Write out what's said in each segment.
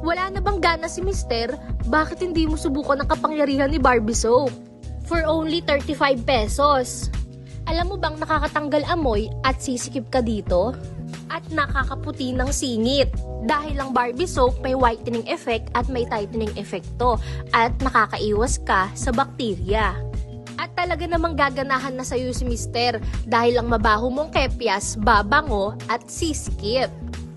Wala na bang gana si Mister? Bakit hindi mo subukan ang kapangyarihan ni Barbie Soap? For only 35 pesos. Alam mo bang nakakatanggal amoy at sisikip ka dito? At nakakaputi ng singit. Dahil ang Barbie Soap may whitening effect at may tightening effect to. At nakakaiwas ka sa bakterya. At talaga namang gaganahan na sa'yo si Mister dahil ang mabaho mong kepyas, babango at sisikip.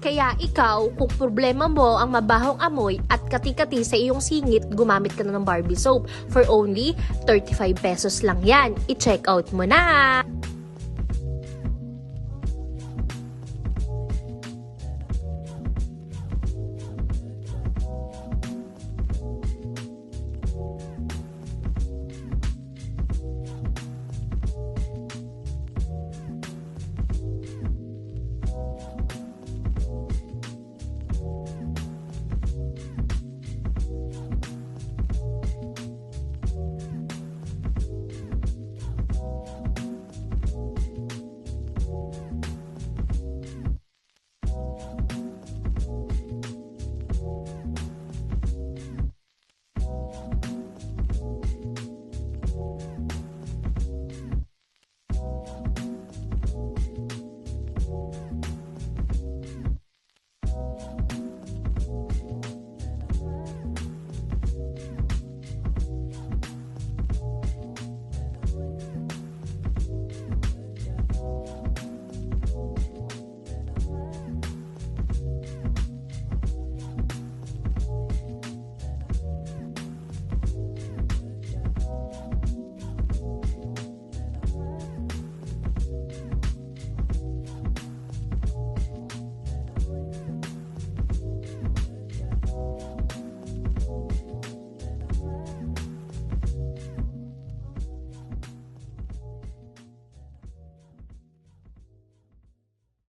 Kaya ikaw, kung problema mo ang mabahong amoy at kati-kati sa iyong singit, gumamit ka na ng Barbie Soap. For only 35 pesos lang yan. I-check out mo na!